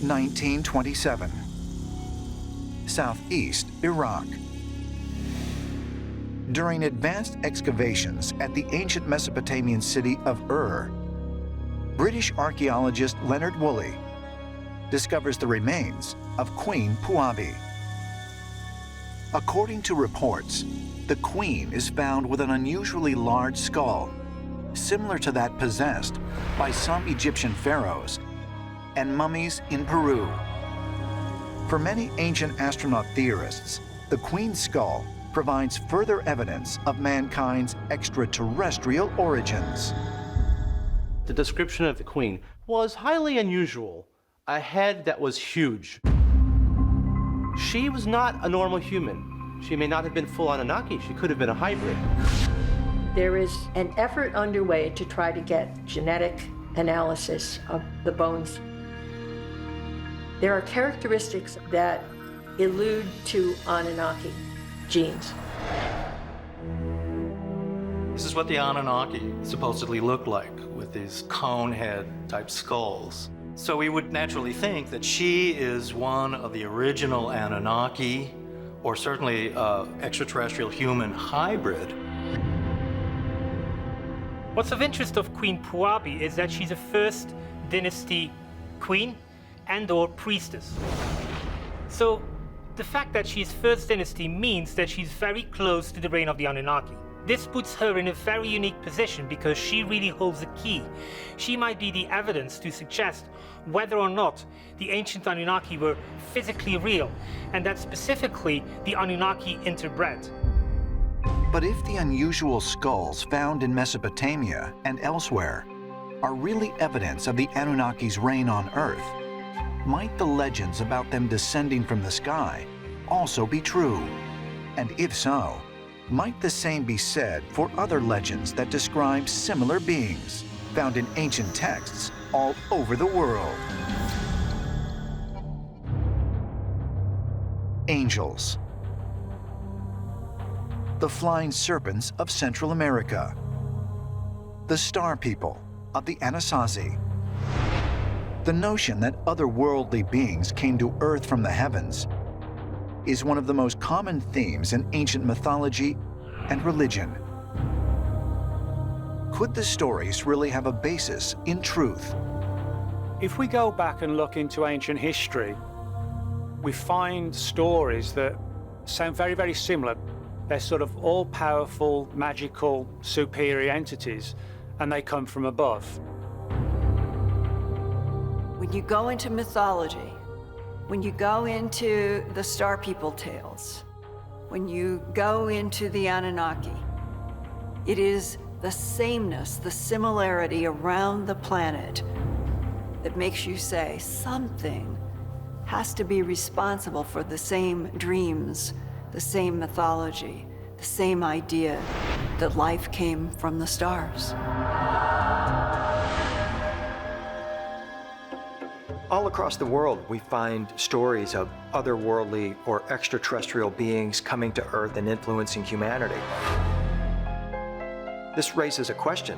1927. Southeast Iraq. During advanced excavations at the ancient Mesopotamian city of Ur, British archaeologist Leonard Woolley discovers the remains of Queen Pu-Abi. According to reports, the queen is found with an unusually large skull, similar to that possessed by some Egyptian pharaohs and mummies in Peru. For many ancient astronaut theorists, the queen's skull provides further evidence of mankind's extraterrestrial origins. The description of the queen was highly unusual. A head that was huge. She was not a normal human. She may not have been full Anunnaki. She could have been a hybrid. There is an effort underway to try to get genetic analysis of the bones. There are characteristics that allude to Anunnaki genes. This is what the Anunnaki supposedly look like, with these cone head type skulls. So we would naturally think that she is one of the original Anunnaki, or certainly extraterrestrial human hybrid. What's of interest of Queen Pu-Abi is that she's a first dynasty queen and/or priestess. So the fact that she's first dynasty means that she's very close to the reign of the Anunnaki. This puts her in a very unique position because she really holds the key. She might be the evidence to suggest whether or not the ancient Anunnaki were physically real, and that specifically the Anunnaki interbred. But if the unusual skulls found in Mesopotamia and elsewhere are really evidence of the Anunnaki's reign on Earth, might the legends about them descending from the sky also be true? And if so, might the same be said for other legends that describe similar beings found in ancient texts all over the world? Angels. The flying serpents of Central America. The star people of the Anasazi. The notion that otherworldly beings came to Earth from the heavens is one of the most common themes in ancient mythology and religion. Could the stories really have a basis in truth? If we go back and look into ancient history, we find stories that sound very, very similar. They're sort of all-powerful, magical, superior entities, and they come from above. When you go into mythology, when you go into the Star People tales, when you go into the Anunnaki, it is the sameness, the similarity around the planet that makes you say something has to be responsible for the same dreams, the same mythology, the same idea that life came from the stars. All across the world, we find stories of otherworldly or extraterrestrial beings coming to Earth and influencing humanity. This raises a question.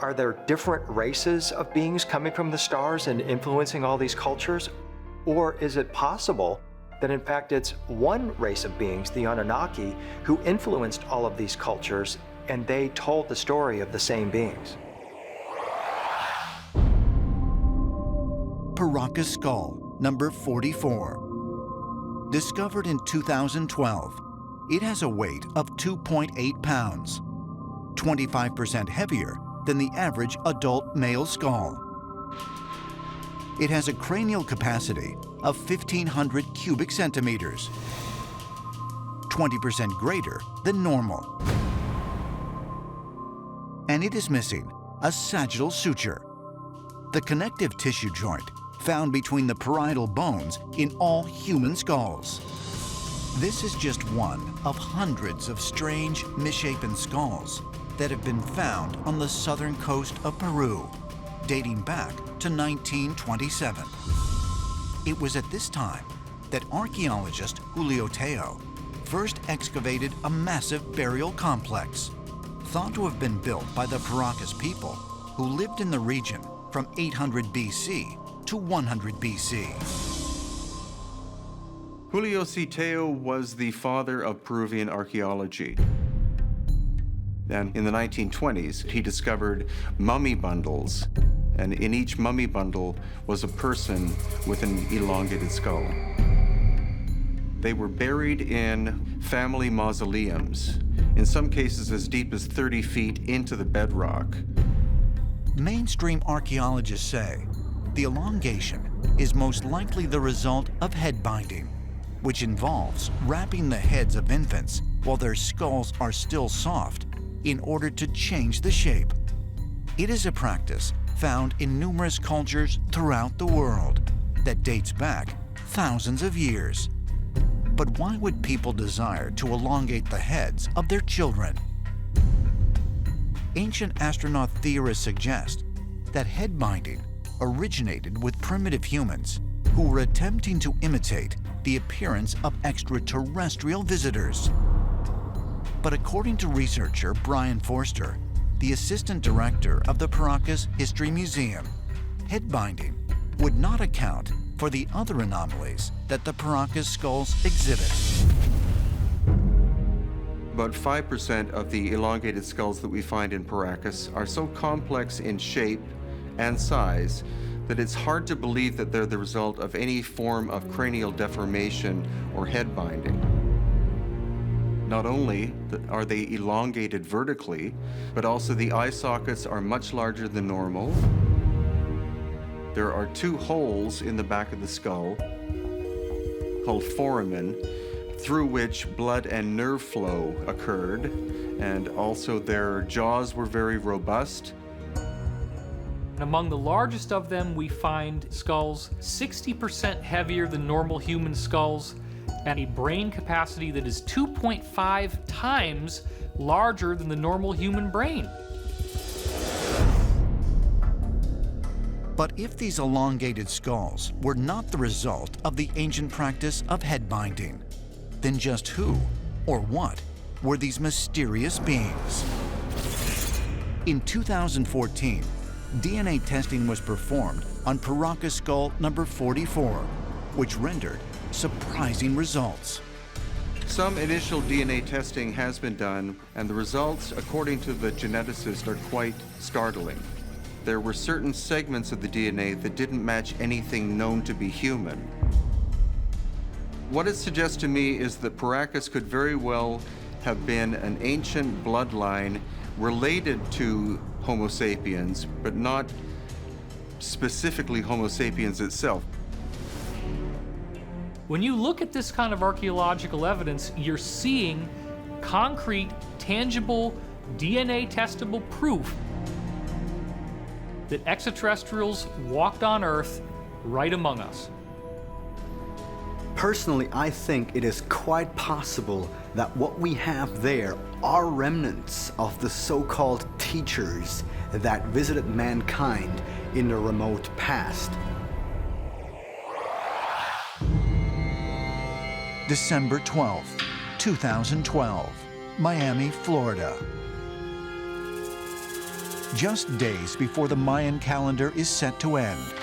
Are there different races of beings coming from the stars and influencing all these cultures? Or is it possible that in fact it's one race of beings, the Anunnaki, who influenced all of these cultures and they told the story of the same beings? Paracas skull, number 44. Discovered in 2012, it has a weight of 2.8 pounds, 25% heavier than the average adult male skull. It has a cranial capacity of 1,500 cubic centimeters, 20% greater than normal. And it is missing a sagittal suture, the connective tissue joint found between the parietal bones in all human skulls. This is just one of hundreds of strange, misshapen skulls that have been found on the southern coast of Peru, dating back to 1927. It was at this time that archaeologist Julio Teo first excavated a massive burial complex, thought to have been built by the Paracas people who lived in the region from 800 BC to 100 BC. Julio Citeo was the father of Peruvian archaeology. And in the 1920s, he discovered mummy bundles, and in each mummy bundle was a person with an elongated skull. They were buried in family mausoleums, in some cases as deep as 30 feet into the bedrock. Mainstream archaeologists say the elongation is most likely the result of head binding, which involves wrapping the heads of infants while their skulls are still soft in order to change the shape. It is a practice found in numerous cultures throughout the world that dates back thousands of years. But why would people desire to elongate the heads of their children? Ancient astronaut theorists suggest that head binding originated with primitive humans who were attempting to imitate the appearance of extraterrestrial visitors. But according to researcher Brian Forster, the assistant director of the Paracas History Museum, head binding would not account for the other anomalies that the Paracas skulls exhibit. About 5% of the elongated skulls that we find in Paracas are so complex in shape and size that it's hard to believe that they're the result of any form of cranial deformation or head binding. Not only are they elongated vertically, but also the eye sockets are much larger than normal. There are 2 holes in the back of the skull, called foramen, through which blood and nerve flow occurred, and also their jaws were very robust. Among the largest of them, we find skulls 60% heavier than normal human skulls, and a brain capacity that is 2.5 times larger than the normal human brain. But if these elongated skulls were not the result of the ancient practice of head binding, then just who or what were these mysterious beings? In 2014, DNA testing was performed on Paracas skull number 44, which rendered surprising results. Some initial DNA testing has been done, and the results, according to the geneticist, are quite startling. There were certain segments of the DNA that didn't match anything known to be human. What it suggests to me is that Paracas could very well have been an ancient bloodline related to Homo sapiens, but not specifically Homo sapiens itself. When you look at this kind of archaeological evidence, you're seeing concrete, tangible, DNA testable proof that extraterrestrials walked on Earth right among us. Personally, I think it is quite possible that what we have there are remnants of the so-called teachers that visited mankind in the remote past. December 12, 2012, Miami, Florida. Just days before the Mayan calendar is set to end,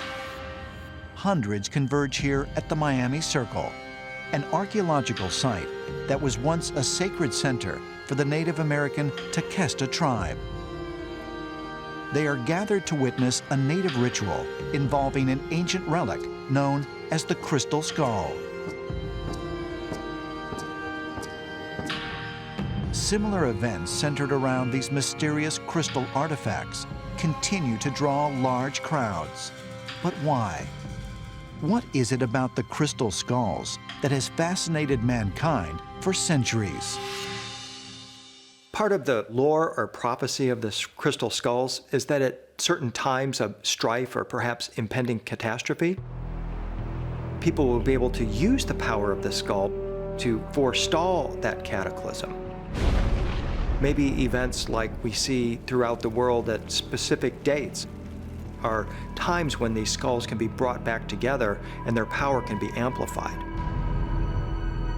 hundreds converge here at the Miami Circle, an archaeological site that was once a sacred center for the Native American Tequesta tribe. They are gathered to witness a native ritual involving an ancient relic known as the Crystal Skull. Similar events centered around these mysterious crystal artifacts continue to draw large crowds. But why? What is it about the crystal skulls that has fascinated mankind for centuries? Part of the lore or prophecy of the crystal skulls is that at certain times of strife or perhaps impending catastrophe, people will be able to use the power of the skull to forestall that cataclysm. Maybe events like we see throughout the world at specific dates are times when these skulls can be brought back together and their power can be amplified.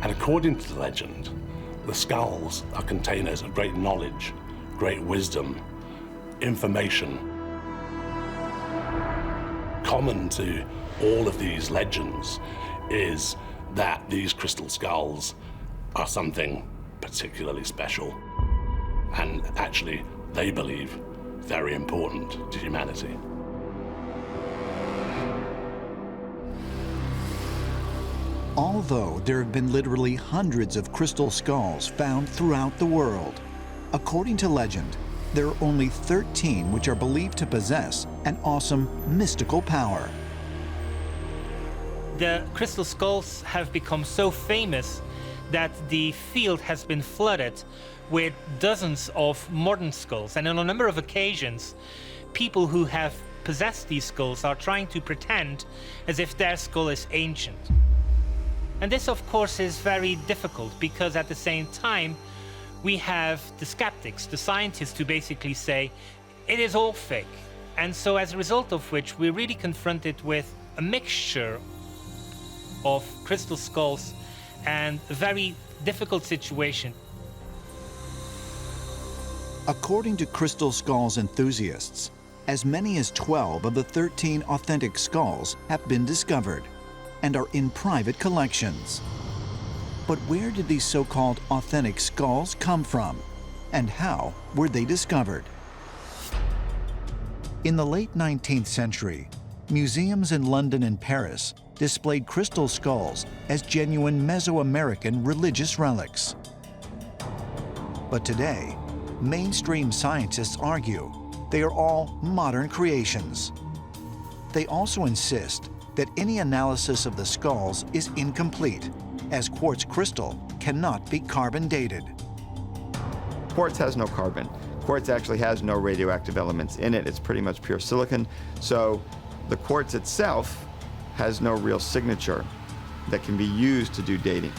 And according to the legend, the skulls are containers of great knowledge, great wisdom, information, common to all of these legends is that these crystal skulls are something particularly special, and actually, they believe, very important to humanity. Although there have been literally hundreds of crystal skulls found throughout the world, according to legend, there are only 13 which are believed to possess an awesome mystical power. The crystal skulls have become so famous that the field has been flooded with dozens of modern skulls. And on a number of occasions, people who have possessed these skulls are trying to pretend as if their skull is ancient. And this, of course, is very difficult because at the same time, we have the skeptics, the scientists, who basically say it is all fake. And so as a result of which, we're really confronted with a mixture of crystal skulls and a very difficult situation. According to crystal skulls enthusiasts, as many as 12 of the 13 authentic skulls have been discovered and are in private collections. But where did these so-called authentic skulls come from, and how were they discovered? In the late 19th century, museums in London and Paris displayed crystal skulls as genuine Mesoamerican religious relics. But today, mainstream scientists argue they are all modern creations. They also insist that any analysis of the skulls is incomplete, as quartz crystal cannot be carbon dated. Quartz has no carbon. Quartz actually has no radioactive elements in it. It's pretty much pure silicon. So the quartz itself has no real signature that can be used to do dating.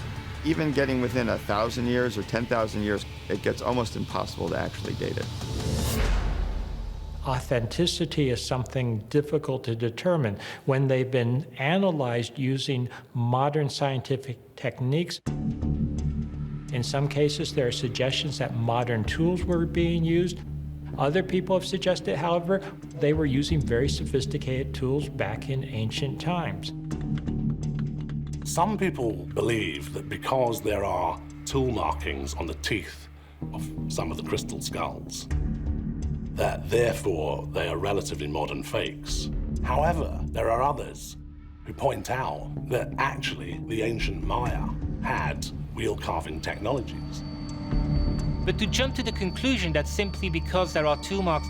Even getting within 1,000 years or 10,000 years, it gets almost impossible to actually date it. Authenticity is something difficult to determine. When they've been analyzed using modern scientific techniques, in some cases there are suggestions that modern tools were being used. Other people have suggested, however, they were using very sophisticated tools back in ancient times. Some people believe that because there are tool markings on the teeth of some of the crystal skulls, that therefore they are relatively modern fakes. However, there are others who point out that actually the ancient Maya had wheel carving technologies. But to jump to the conclusion that simply because there are tool marks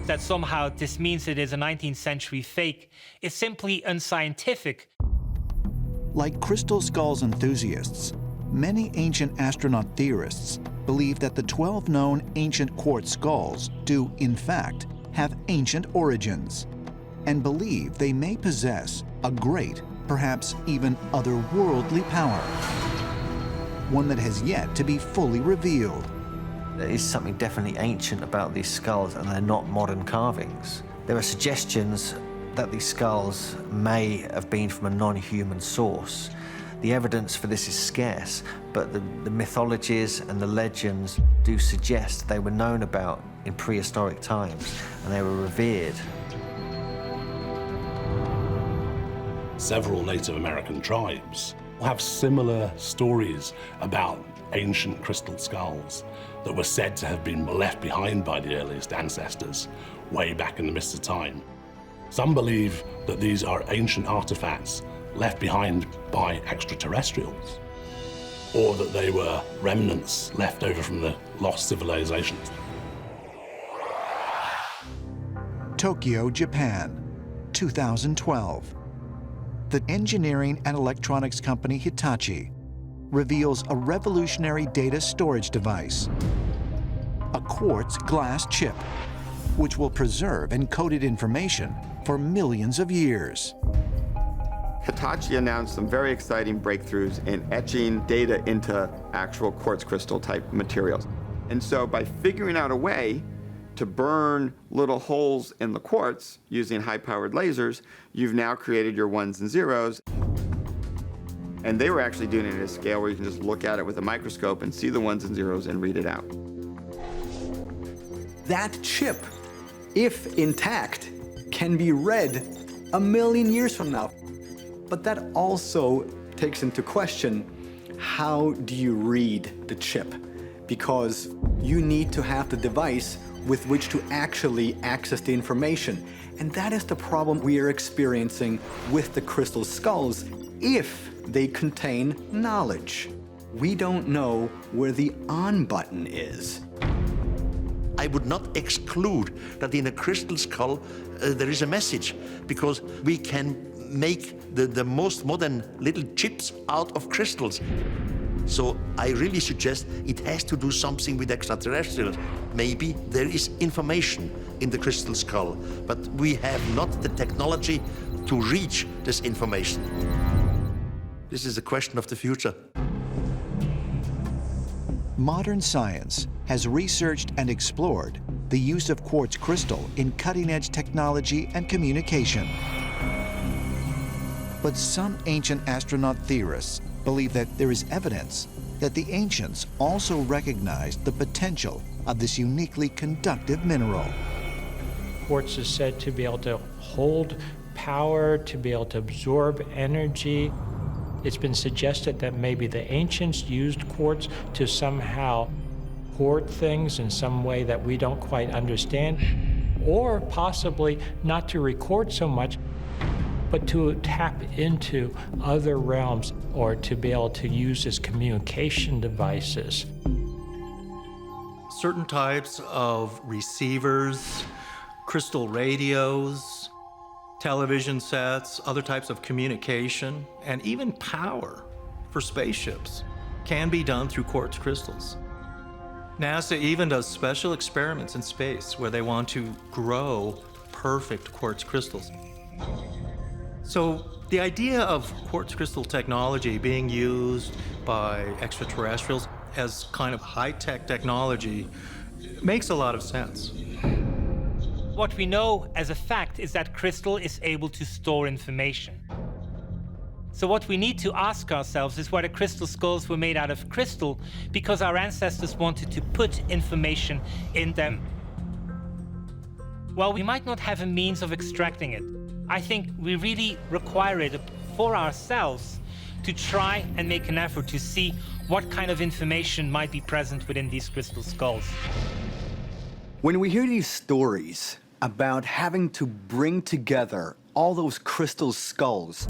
that somehow this means it is a 19th century fake is simply unscientific. Like crystal skulls enthusiasts, many ancient astronaut theorists believe that the 12 known ancient quartz skulls do, in fact, have ancient origins, and believe they may possess a great, perhaps even otherworldly power, one that has yet to be fully revealed. There is something definitely ancient about these skulls, and they're not modern carvings. There are suggestions that these skulls may have been from a non-human source. The evidence for this is scarce, but the mythologies and the legends do suggest they were known about in prehistoric times, and they were revered. Several Native American tribes have similar stories about ancient crystal skulls that were said to have been left behind by the earliest ancestors way back in the mists of time. Some believe that these are ancient artifacts left behind by extraterrestrials, or that they were remnants left over from the lost civilizations. Tokyo, Japan, 2012. The engineering and electronics company Hitachi reveals a revolutionary data storage device, a quartz glass chip, which will preserve encoded information for millions of years. Hitachi announced some very exciting breakthroughs in etching data into actual quartz crystal type materials. And so by figuring out a way to burn little holes in the quartz using high-powered lasers, you've now created your ones and zeros. And they were actually doing it at a scale where you can just look at it with a microscope and see the ones and zeros and read it That chip, if intact, can be read 1,000,000 years from now. But that also takes into question, how do you read the chip? Because you need to have the device with which to actually access the information. And that is the problem we are experiencing with the crystal skulls if they contain knowledge. We don't know where the on button is. I would not exclude that in a crystal skull there is a message, because we can make the most modern little chips out of crystals. So I really suggest it has to do something with extraterrestrials. Maybe there is information in the crystal skull, but we have not the technology to reach this information. This is a question of the future. Modern science has researched and explored the use of quartz crystal in cutting-edge technology and communication. But some ancient astronaut theorists believe that there is evidence that the ancients also recognized the potential of this uniquely conductive mineral. Quartz is said to be able to hold power, to be able to absorb energy. It's been suggested that maybe the ancients used quartz to somehow hoard things in some way that we don't quite understand, or possibly not to record so much, but to tap into other realms, or to be able to use as communication devices. Certain types of receivers, crystal radios, television sets, other types of communication, and even power for spaceships can be done through quartz crystals. NASA even does special experiments in space where they want to grow perfect quartz crystals. So the idea of quartz crystal technology being used by extraterrestrials as kind of high-tech technology makes a lot of sense. What we know as a fact is that crystal is able to store information. So what we need to ask ourselves is whether crystal skulls were made out of crystal because our ancestors wanted to put information in them. Well, we might not have a means of extracting it. I think we really require it for ourselves to try and make an effort to see what kind of information might be present within these crystal skulls. When we hear these stories about having to bring together all those crystal skulls,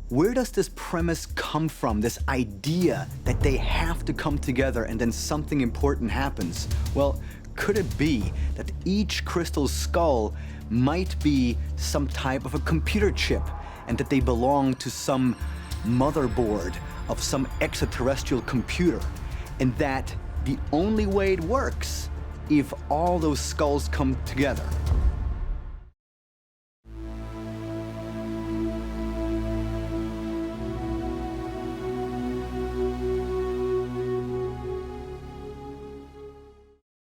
where does this premise come from, this idea that they have to come together and then something important happens? Well, could it be that each crystal skull might be some type of a computer chip, and that they belong to some motherboard of some extraterrestrial computer, and that the only way it works if all those skulls come together